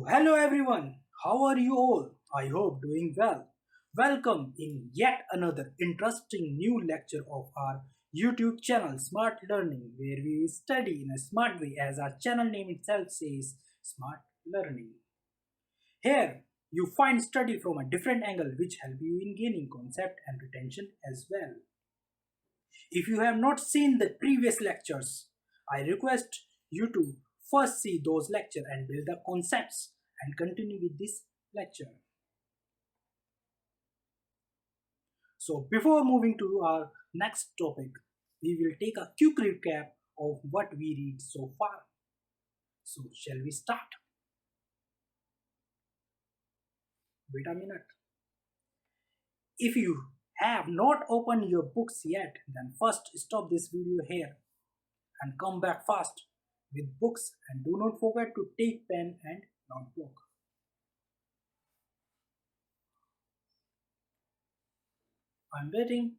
Hello everyone. How are you all? I hope doing well. Welcome in yet another interesting new lecture of our YouTube channel Smart Learning, where we study in a smart way as our channel name itself says Smart Learning. Here you find study from a different angle which help you in gaining concept and retention as well. If you have not seen the previous lectures, I request you to first see those lectures and build the concepts and continue with this lecture. So before moving to our next topic, we will take a quick recap of what we read so far. So shall we start? Wait a minute. If you have not opened your books yet, then first stop this video here and come back fast with books and do not forget to take pen and notebook. I'm waiting.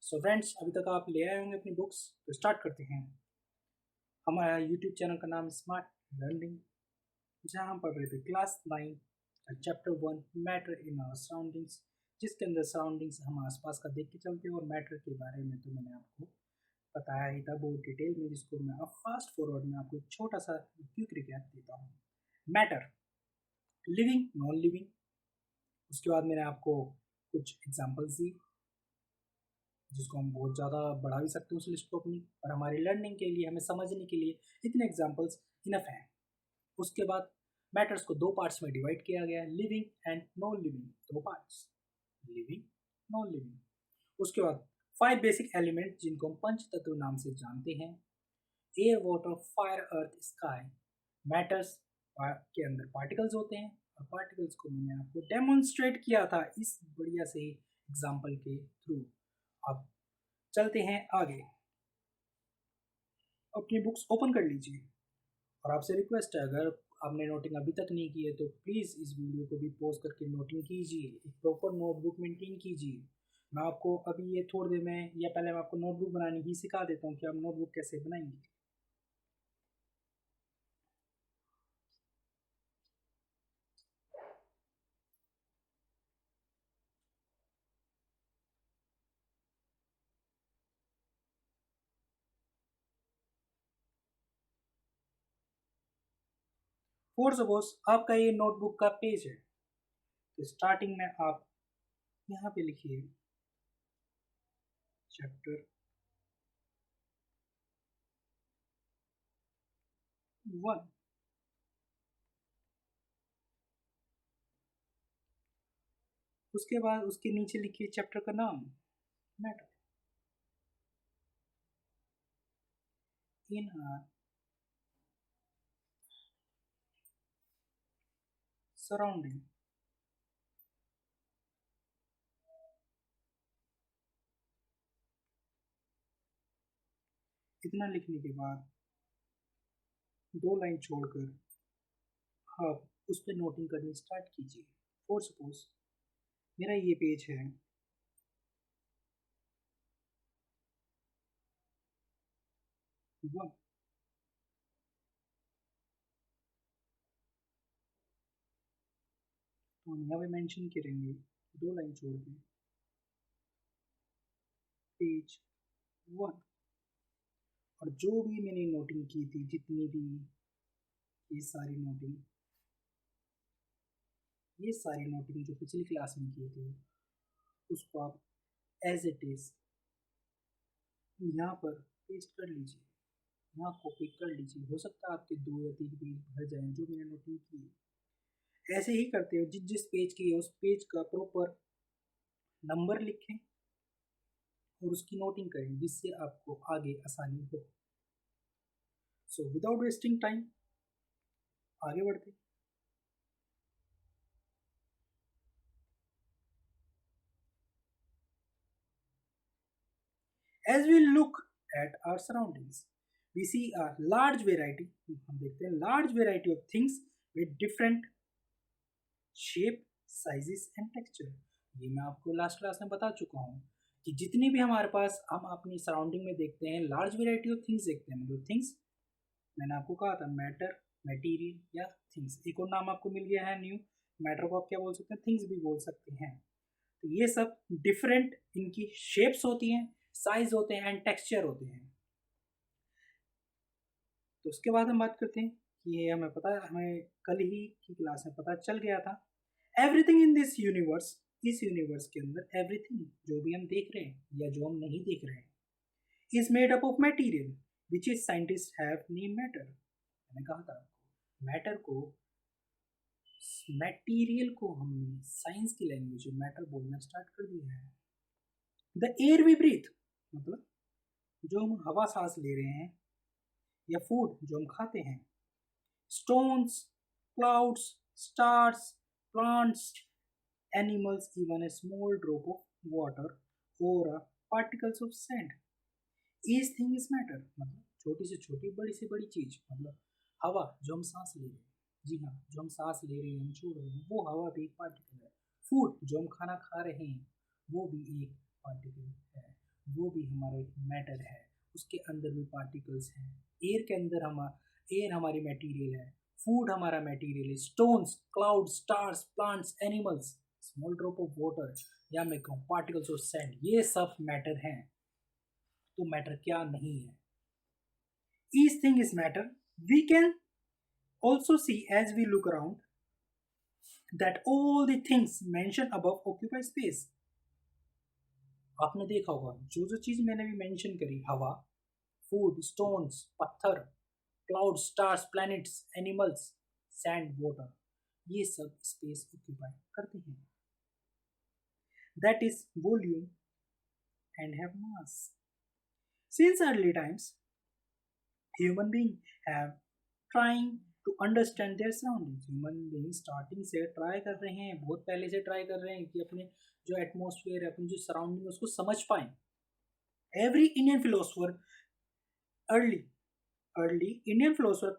So friends अभी तक आप ले आए होंगे अपनी books, तो start करते हैं। हमारा यूट्यूब चैनल का नाम स्मार्ट लर्निंग, जहाँ हम पढ़ रहे थे class 9 chapter 1 matter in our surroundings, जिसके अंदर सराउंडिंग्स हम आसपास का देख के चलते हैं और मैटर के बारे में तो मैंने आपको बताया ही था बहुत डिटेल में, जिसको मैं अब फास्ट फॉरवर्ड में आपको एक छोटा सा क्विक रिकैप देता हूँ। मैटर, लिविंग, नॉन लिविंग, उसके बाद मैंने आपको कुछ एग्जाम्पल्स दी जिसको हम बहुत ज़्यादा बढ़ा भी सकते हैं उस लिस्ट को अपनी, और हमारी लर्निंग के लिए, हमें समझने के लिए इतने एग्जाम्पल्स इनफ हैं। उसके बाद मैटर्स को दो पार्ट्स में डिवाइड किया गया है, लिविंग एंड नॉन लिविंग, दो पार्ट्स, लिविंग, नॉन लिविंग। उसके बाद 5 बेसिक एलिमेंट जिनको हम पंच तत्व नाम से जानते हैं, एयर, वाटर, फायर, अर्थ, स्काई। मैटर्स के अंदर पार्टिकल्स होते हैं और पार्टिकल्स को मैंने आपको डेमोन्स्ट्रेट किया था इस बढ़िया से एग्जाम्पल के थ्रू। अब चलते हैं आगे। अपनी बुक्स ओपन कर लीजिए और आपसे रिक्वेस्ट है, अगर आपने नोटिंग अभी तक नहीं की है तो प्लीज़ इस वीडियो को भी पॉज करके नोटिंग कीजिए, एक प्रॉपर नोटबुक मेंटेन कीजिए। मैं आपको अभी ये थोड़ी देर में या पहले मैं आपको नोटबुक बनानी ही सिखा देता हूँ कि आप नोटबुक कैसे बनाएंगे। फॉर सपोज आपका ये नोटबुक का पेज है, तो स्टार्टिंग में आप यहाँ पे लिखिए चैप्टर 1। उसके बाद उसके नीचे लिखिए चैप्टर का नाम, मैटर। In are surrounding. इतना लिखने के बाद 2 लाइन छोड़कर आप उस पर नोटिंग करनी स्टार्ट कीजिए। फॉर सपोज मेरा ये पेज है, वन, तो हम यहाँ पे मेंशन करेंगे 2 लाइन छोड़ के पेज 1। और जो भी मैंने नोटिंग की थी, जितनी भी ये सारी नोटिंग जो पिछली क्लास में की थी, उसको आप एज इट इज यहाँ पर पेस्ट कर लीजिए, यहाँ कॉपी कर लीजिए। हो सकता है आपके 2 या 3 पेज भर जाएं जो मैंने नोटिंग की है। ऐसे ही करते हो, जिस जिस पेज की है उस पेज का प्रॉपर नंबर लिखें और उसकी नोटिंग करें, जिससे आपको आगे आसानी हो। सो विदाउट वेस्टिंग टाइम आगे बढ़ते। As we look at our surroundings, we see a large variety, हम देखते हैं large variety of things with different shape, sizes and texture। ये मैं आपको लास्ट क्लास में बता चुका हूँ। कि जितनी भी हमारे पास हम अपनी सराउंडिंग में देखते हैं, लार्ज वेराइटी ऑफ थिंग्स देखते हैं, मतलब थिंग्स मैंने आपको कहा था मैटर, मटेरियल या थिंग्स। एक और नाम आपको मिल गया है न्यू, मैटर को आप क्या बोल सकते हैं, थिंग्स भी बोल सकते हैं। तो ये सब डिफरेंट इनकी शेप्स होती हैं, साइज होते हैं एंड टेक्सचर होते हैं। तो उसके बाद हम बात करते हैं कि ये हमें पता, हमें कल ही की क्लास में पता चल गया था, एवरीथिंग इन दिस यूनिवर्स, इस यूनिवर्स के अंदर एवरीथिंग जो भी हम देख रहे हैं या जो हम नहीं देख रहे हैं, is made up of material which is scientist have name matter. मैंने कहा था मैटर को, मटेरियल को हमने साइंस की लैंग्वेज में मैटर बोलना स्टार्ट कर दिया है। द एयर वी ब्रीथ, मतलब जो हम हवा सांस ले रहे हैं, या फूड जो हम खाते हैं, stones, clouds, stars, plants, animals, even a small drop of water or a particles of sand. Each thing is matter, मतलब छोटी से छोटी, बड़ी से बड़ी चीज, मतलब हवा जो हम सांस ले रहे हैं, जी हाँ, जो हम सांस ले रहे हैं, हम छोड़ रहे हैं, वो हवा भी एक पार्टिकल है। फूड जो हम खाना खा रहे हैं, वो भी एक पार्टिकल है, वो भी हमारा एक मैटर है, उसके अंदर भी पार्टिकल्स हैं। एयर के अंदर एयर हमारी मटेरियल है, फूड हमारा मटेरियल है, stones, cloud, stars, plants, animals, small drop of water, या मैं कहूँ पार्टिकल्स ऑफ सैंड, ये सब मैटर हैं। तो मैटर क्या नहीं है? Each thing is matter. We can also see as we look around that all the things mentioned above occupy space. आपने देखा होगा जो जो चीज मैंने भी मेंशन करी, हवा, फूड, स्टोन्स, पत्थर, cloud, stars, planets, animals, sand, water, ये सब स्पेस ऑक्यूपाई करते हैं। That is volume and have mass. Since early times human being have trying to understand their surroundings. Human being starting से ट्राई कर रहे हैं, बहुत पहले से ट्राई कर रहे हैं कि अपने जो एटमॉस्फेयर है, अपनी जो सराउंडिंग है, उसको समझ पाएं। Every Indian philosopher early Indian philosopher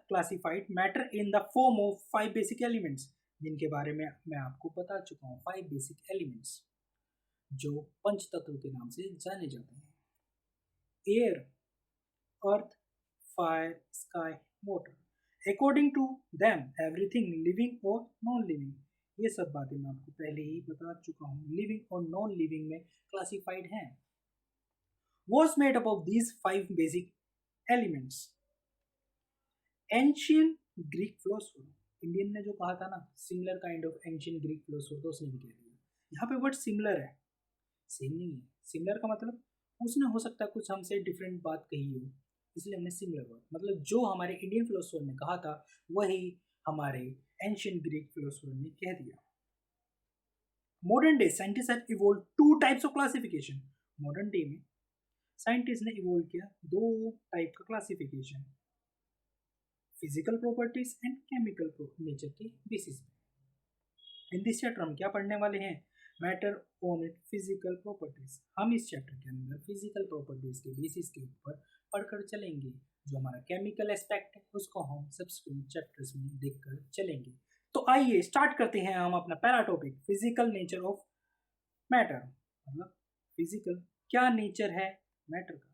classified matter in the form of 5 basic elements, जिनके बारे में मैं आपको बता चुका हूँ। 5 बेसिक एलिमेंट्स जो पंच तत्व के नाम से जाने जाते हैं, air, earth, fire, sky, water. According to them everything living और नॉन लिविंग, ये सब बातें मैं आपको पहले ही बता चुका हूँ, लिविंग और नॉन लिविंग में क्लासिफाइड हैं। was made up of these 5 basic elements. Ancient Greek philosopher, Indian ने जो कहा था ना, similar kind of ancient Greek philosopher, तो उसने भी कह दिया। यहाँ पे वर्ड सिमिलर है, सेम नहीं है। सिमिलर का मतलब उसने हो सकता है कुछ हमसे डिफरेंट बात कही हो, इसलिए हमने सिमिलर वर्ड, मतलब जो हमारे इंडियन फिलोसोफर ने कहा था वही हमारे एंशियंट ग्रीक फिलोसोफर ने कह दिया। Modern day scientist have evolve 2 types of classification. Modern day में साइंटिस्ट ने इवॉल्व किया 2 टाइप का classification, physical properties and chemical nature के बेसिस पे। इन दिस चैप्टर हम क्या पढ़ने वाले हैं? Matter on it physical properties. हम इस चैप्टर के अंदर फिजिकल प्रॉपर्टीज के बेसिस के ऊपर पढ़कर चलेंगे। जो हमारा केमिकल एस्पेक्ट है उसको हम सब्सिक्वेंट चैप्टर्स में देखकर चलेंगे। तो आइए स्टार्ट करते हैं हम अपना पहला topic, physical nature of matter, मतलब फिजिकल क्या नेचर है मैटर का।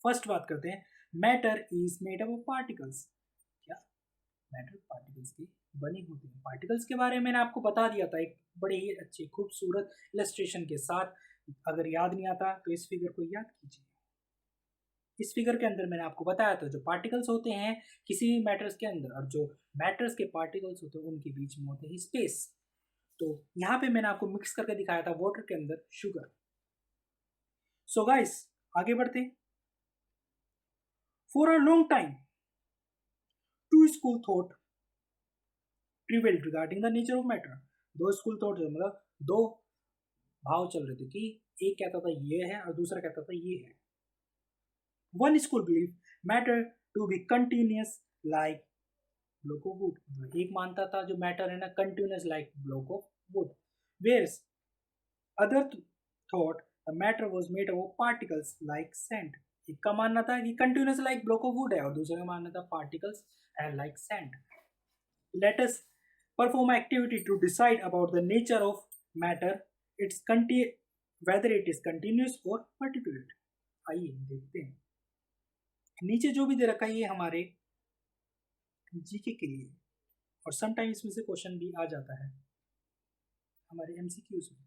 फर्स्ट बात करते हैं, matter is made up of particles. क्या मैटर पार्टिकल्स के बने होते हैं? पार्टिकल्स के बारे में मैंने आपको बता दिया था एक बड़े ही अच्छे खूबसूरत इलस्ट्रेशन के साथ। अगर याद नहीं आता तो इस फिगर को याद कीजिए। इस फिगर के अंदर मैंने आपको बताया था जो पार्टिकल्स होते हैं किसी भी मैटर्स के अंदर, और जो मैटर्स के पार्टिकल्स होते हैं उनके बीच में होते हैं स्पेस। तो यहाँ पे मैंने आपको मिक्स करके दिखाया था वाटर के अंदर शुगर। सो गाइस आगे बढ़ते हैं। For a long time two school thought prevailed regarding the nature of matter। दो स्कूल थॉट, मतलब दो भाव चल रहे थे कि एक कहता था ये है और दूसरा कहता था ये है। One school believe matter to be continuous like block of wood, एक मानता था जो मैटर है ना continuous like block of wood, whereas other thought the matter was made of particles like sand. एक का मानना था कि continuous like block of wood है और दूसरे का मानना था particles and like sand. Let us perform activity to decide about the nature of matter, its whether it is continuous और पर्टिकुलेट। आइए देखते हैं। नीचे जो भी दे रखा है ये हमारे जीके के लिए, और समटाइम इसमें से क्वेश्चन भी आ जाता है हमारे एमसीक्यूज में।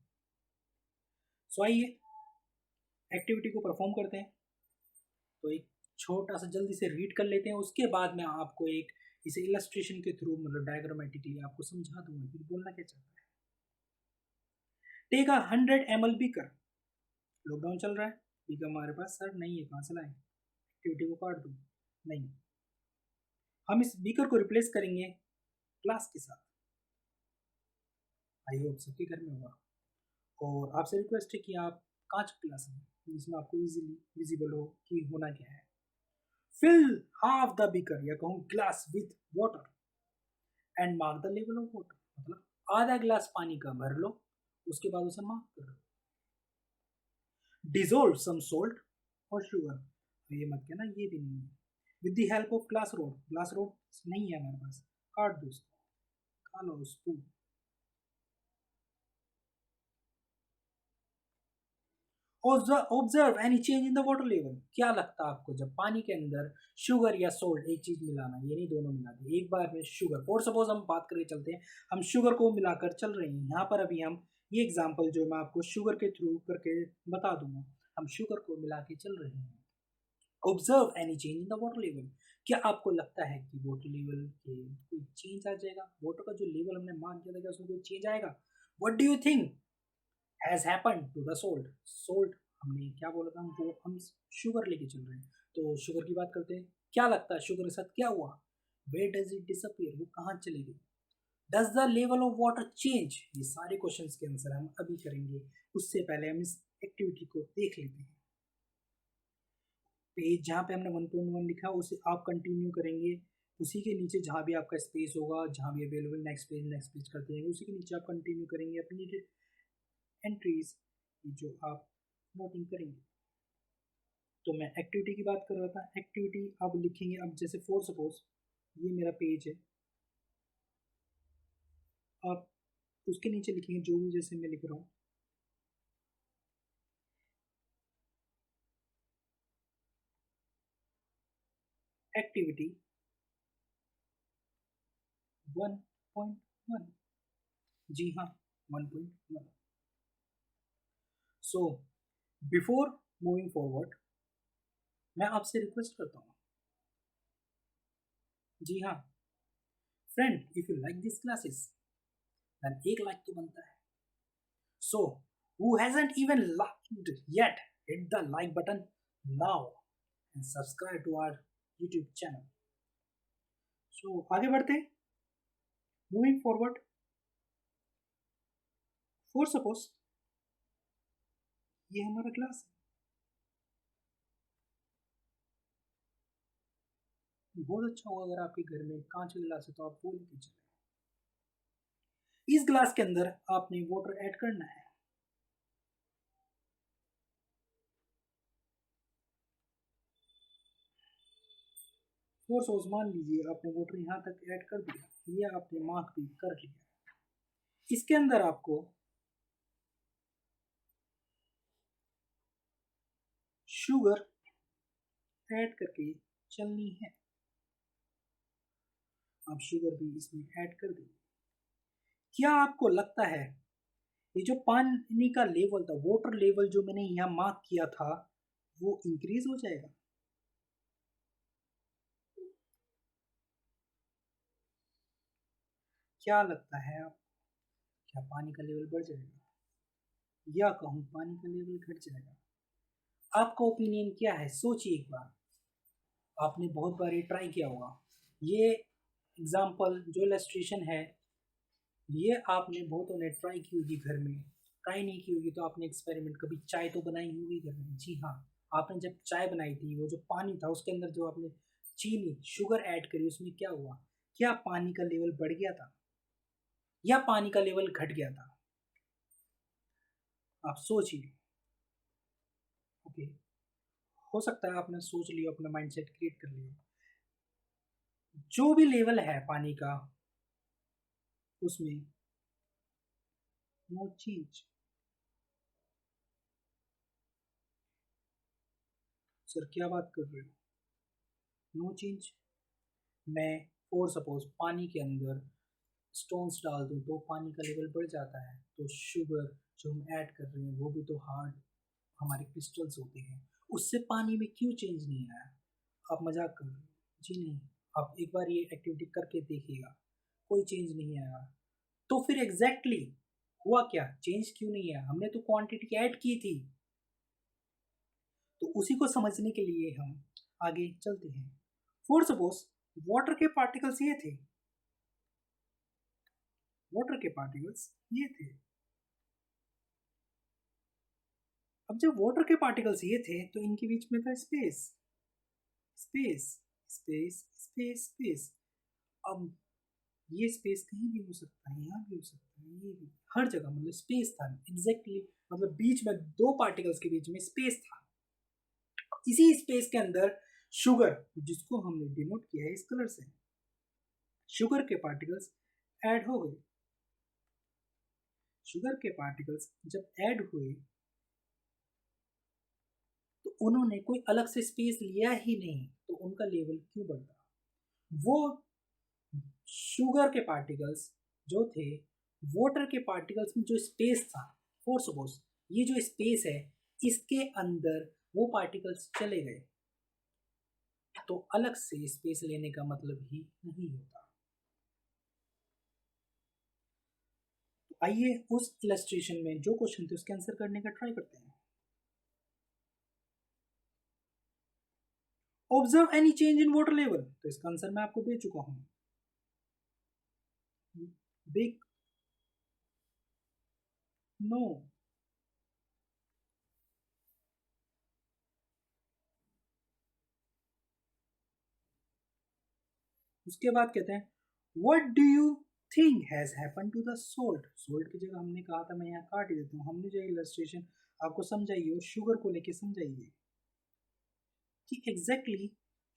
सो आइए एक्टिविटी को परफॉर्म करते हैं। तो एक छोटा सा जल्दी से रीड कर लेते हैं, उसके बाद मैं आपको एक इसे इलस्ट्रेशन के थ्रू मतलब डायग्रामेटिकली आपको समझा दूंगा कि बोलना क्या चाहता है। Take a 100 ml beaker. Lockdown चल रहा है, बीकर हमारे पास सर नहीं है, कहाँ से लाएं? एक्टिविटी को काट दूँ? नहीं, हम इस बीकर को रिप्लेस करेंगे ग्लास के साथ। आई होप सबके घर में होगा। और आपसे रिक्वेस्ट है कि आप कांच का गिलास लें जिसमें आपको इजीली विजिबल हो कि होना क्या है। फिल हाफ द बीकर या कहूँ glass with water and mark the level of water, मतलब आधा गिलास पानी का भर लो, उसके बाद उसे मार्क कर लो। डिजोल्व सम सोल्ट और शुगर, ये मत कहना ये भी नहीं है। With the help of glass rod, glass rod नहीं है हमारे पास, काट दो उसको, खा लो spoon. Observe any change in the water level, क्या लगता है आपको जब पानी के अंदर शुगर या सोल्ट, एक चीज मिलाना, ये नहीं दोनों मिला दे एक बार में शुगर, और सपोज हम बात करके चलते हैं, हम शुगर को मिलाकर चल रहे हैं यहाँ पर। अभी हम ये एग्जांपल जो मैं आपको शुगर के थ्रू करके बता दूंगा, हम शुगर को मिला के चल रहे हैं। Observe any change in the water level, क्या आपको लगता है कि वाटर लेवल के कोई चेंज आ जाएगा? वाटर का जो लेवल हमने मार्क किया था क्या उसमें कोई चेंज आएगा? What do you think has happened to the salt? Salt हमने क्या बोला था, हम शुगर लेके चल रहे हैं, तो शुगर की बात करते हैं। क्या लगता है शुगर के साथ क्या हुआ? वेयर डज इट डिसअपियर, वो कहाँ चली गई? Does the level of water change? ये सारे क्वेश्चंस के आंसर हम अभी करेंगे, उससे पहले हम इस एक्टिविटी को देख लेते हैं। पेज जहाँ पे हमने 1.1 लिखा उसे आप कंटिन्यू करेंगे, उसी के नीचे जहाँ भी आपका स्पेस होगा, जहाँ भी अवेलेबल, नेक्स्ट पेज करते हैं, उसी के नीचे आप कंटिन्यू करेंगे अपनी एंट्रीज जो आप नोटिंग करेंगे। तो मैं एक्टिविटी की बात कर रहा था, एक्टिविटी आप लिखेंगे। अब जैसे फॉर सपोज ये मेरा पेज है, आप उसके नीचे लिखेंगे जो भी जैसे मैं लिख रहा हूँ, एक्टिविटी 1.1। जी हाँ, 1.1। सो बिफोर मूविंग फॉरवर्ड मैं आपसे रिक्वेस्ट करता हूँ, जी हाँ friend, if you like this classes then एक लाइक तो बनता है। So who hasn't even liked yet, hit the like button now and subscribe to our YouTube channel. So आगे बढ़ते हैं, मूविंग फॉरवर्ड। फॉर सपोज ये हमारा क्लास है, बहुत अच्छा होगा अगर आपके घर में कांच का गिलास है तो आप वो लेके चले। इस ग्लास के अंदर आपने वाटर ऐड करना है। फोर सपोज मान लीजिए आपने वाटर यहाँ तक ऐड कर दिया, ये आपने मार्क भी कर लिया। इसके अंदर आपको शुगर ऐड करके चलनी है। आप शुगर भी इसमें ऐड कर देंगे। क्या आपको लगता है ये जो पानी का लेवल था, वाटर लेवल जो मैंने यहाँ मार्क किया था, वो इंक्रीज हो जाएगा? क्या लगता है आप, क्या पानी का लेवल बढ़ जाएगा या कहूँ पानी का लेवल घट जाएगा? आपका ओपिनियन क्या है? सोचिए एक बार। आपने बहुत बार ये ट्राई किया होगा, ये एग्जाम्पल जो इलस्ट्रेशन है ये आपने बहुतों ने ट्राई की होगी घर में। ट्राई नहीं की होगी तो आपने एक्सपेरिमेंट, कभी चाय तो बनाई होगी घर में। जी हाँ, आपने जब चाय बनाई थी, वो जो पानी था उसके अंदर जो आपने चीनी शुगर ऐड करी, उसमें क्या हुआ? क्या पानी का लेवल बढ़ गया था या पानी का लेवल घट गया था? आप सोचिए। ओके, हो सकता है आपने सोच लिया, अपना माइंडसेट क्रिएट कर लिया। जो भी लेवल है पानी का उसमें नो चेंज, सर क्या बात कर रहे हो? No change. मैं फॉर सपोज पानी के अंदर स्टोन्स डाल दूँ तो पानी का लेवल बढ़ जाता है, तो शुगर जो हम ऐड कर रहे हैं वो भी तो हार्ड हमारे क्रिस्टल्स होते हैं, उससे पानी में क्यों चेंज नहीं आया? आप मजाक कर रहे हो? जी नहीं। आप एक बार ये एक्टिविटी करके देखिएगा, कोई चेंज नहीं आया। तो फिर एग्जैक्टली हुआ क्या? चेंज क्यों नहीं आया? हमने तो क्वांटिटी ऐड की थी। तो उसी को समझने के लिए हम आगे चलते हैं। फॉर सपोज वाटर के पार्टिकल्स ये थे, वाटर के पार्टिकल्स ये थे। अब जब वाटर के पार्टिकल्स ये थे तो इनके बीच में था space, space, space, space, space. अब ये स्पेस कहीं भी हो सकता है, यहाँ भी हो सकता है, ये भी, हर जगह मतलब स्पेस था एग्जैक्टली। मतलब बीच में दो पार्टिकल्स के बीच में स्पेस था। इसी स्पेस के अंदर शुगर, जिसको हमने डिनोट किया है इस कलर से, शुगर के पार्टिकल्स ऐड हो गए। शुगर के पार्टिकल्स जब ऐड हुए तो उन्होंने कोई अलग से स्पेस लिया ही नहीं, तो उनका लेवल क्यों बढ़ता? वो शुगर के पार्टिकल्स जो थे, वाटर के पार्टिकल्स में जो स्पेस था, फॉर सपोज ये जो स्पेस है इसके अंदर वो पार्टिकल्स चले गए, तो अलग से स्पेस लेने का मतलब ही नहीं होता। तो आइए उस इलस्ट्रेशन में जो क्वेश्चन थे उसके आंसर करने का ट्राई करते हैं। Observe any change in water level, तो इसका आंसर मैं आपको दे चुका हूं। Big no. उसके बाद कहते हैं what do you think has happen to the salt. Salt की जगह हमने कहा था, मैं यहाँ काट ही देता हूँ, हमने जो इलस्ट्रेशन आपको समझाइए वो शुगर को लेके समझाइए कि एग्जैक्टली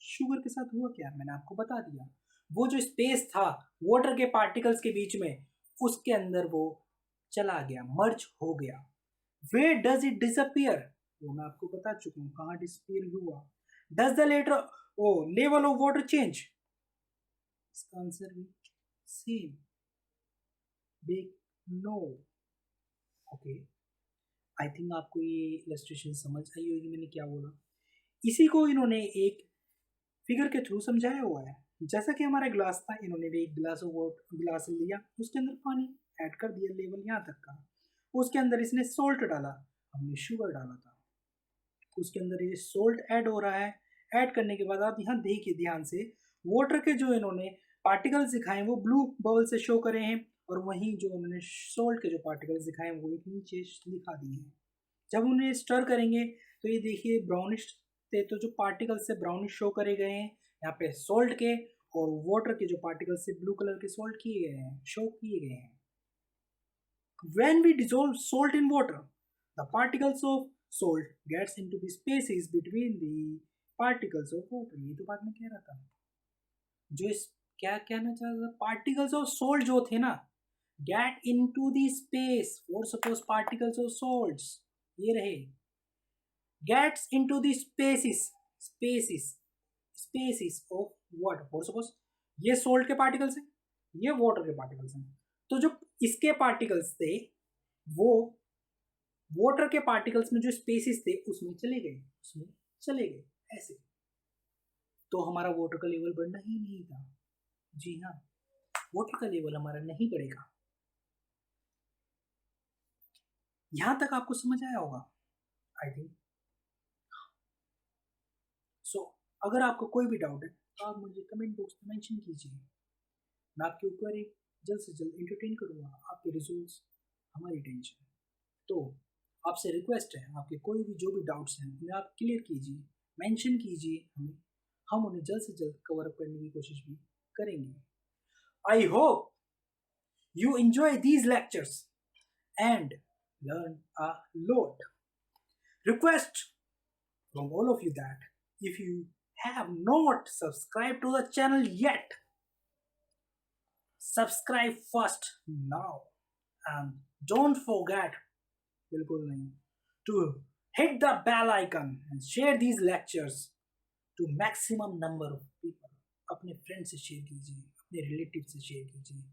शुगर के साथ हुआ क्या। मैंने आपको बता दिया, वो जो स्पेस था वाटर के पार्टिकल्स के बीच में उसके अंदर वो चला गया, मर्ज हो गया। वेयर डज इट डिसअपियर, वो मैं आपको बता चुका हूँ कहाँ डिसअपियर हुआ। Does the letter o level of water change, इसका आंसर भी same, big no. Okay, I think आपको ये इलस्ट्रेशन समझ आई होगी मैंने क्या बोला। इसी को इन्होंने एक फिगर के थ्रू समझाया हुआ है। जैसा कि हमारा ग्लास था, इन्होंने भी एक गिलास गिलास लिया, उसके अंदर पानी ऐड कर दिया लेवल यहाँ तक का, उसके अंदर इसने सोल्ट डाला, हमने शुगर डाला था, उसके अंदर ये सोल्ट ऐड हो रहा है। ऐड करने के बाद आप यहाँ देखिए ध्यान से, वाटर के जो इन्होंने पार्टिकल्स दिखाए वो ब्लू बबल से शो करे हैं, और वहीं जो उन्होंने सोल्ट के जो पार्टिकल्स दिखाए वो एक नीचे दिखा दिए हैं। जब उन्हें स्टर करेंगे तो ये देखिए ब्राउनिश थे, तो जो पार्टिकल्स से ब्राउनिश शो करे गए हैं यहाँ पे सोल्ट के, और वाटर के जो पार्टिकल्स से ब्लू कलर के सोल्ट किए गए हैं, शो किए गए हैं। When we dissolve salt in water, the particles of salt gets into the spaces between the particles of water। ये तो बात मैं कह रहा था, जो इस क्या कहना चाह रहा था, पार्टिकल्स ऑफ सोल्ट जो थे ना, गेट इनटू द स्पेस, और सपोज पार्टिकल्स ऑफ सोल्ट्स ये रहे, gets into the spaces, spaces, spaces of water. और सपोज ये सोल्ट के पार्टिकल्स हैं, ये वाटर के पार्टिकल्स हैं, तो जो इसके पार्टिकल्स थे वो वाटर के पार्टिकल्स में जो स्पेसिस थे उसमें चले गए, उसमें चले गए ऐसे, तो हमारा वाटर का लेवल बढ़ना ही नहीं था। जी हाँ, वाटर का लेवल हमारा नहीं बढ़ेगा। यहां तक आपको समझ आया होगा आई थिंक सो। अगर आपको कोई भी डाउट है तो आप मुझे कमेंट बॉक्स में मेंशन कीजिए, मैं आपकी क्वेरी जल्द से जल्द एंटरटेन करूंगा। आपके रिजल्ट्स हमारी टेंशन। तो आपसे रिक्वेस्ट है, आपके कोई भी जो भी डाउट्स हैं उन्हें आप क्लियर कीजिए, मेंशन कीजिए हमें, हम उन्हें जल्द से जल्द कवर अप करने की कोशिश भी करेंगे। I hope you enjoy these lectures and learn a lot. Request from all of you that if you have not subscribed to the channel yet, subscribe first now and don't forget बिल्कुल नहीं to hit the bell icon and share these lectures to maximum number of people. अपने friend से share कीजिए, अपने relative से share कीजिए।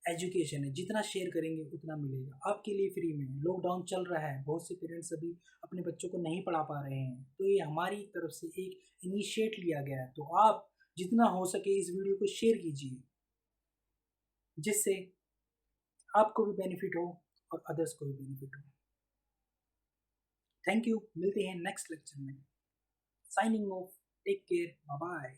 Education है, जितना शेयर करेंगे उतना मिलेगा आपके लिए फ्री में। लॉकडाउन चल रहा है, बहुत से पेरेंट्स अभी अपने बच्चों को नहीं पढ़ा पा रहे हैं, तो ये हमारी तरफ से एक इनिशिएट लिया गया है। तो आप जितना हो सके इस वीडियो को शेयर कीजिए, जिससे आपको भी बेनिफिट हो और अदर्स को भी बेनिफिट हो। थैंक यू, मिलते हैं नेक्स्ट लेक्चर में। Signing off, take care, bye bye.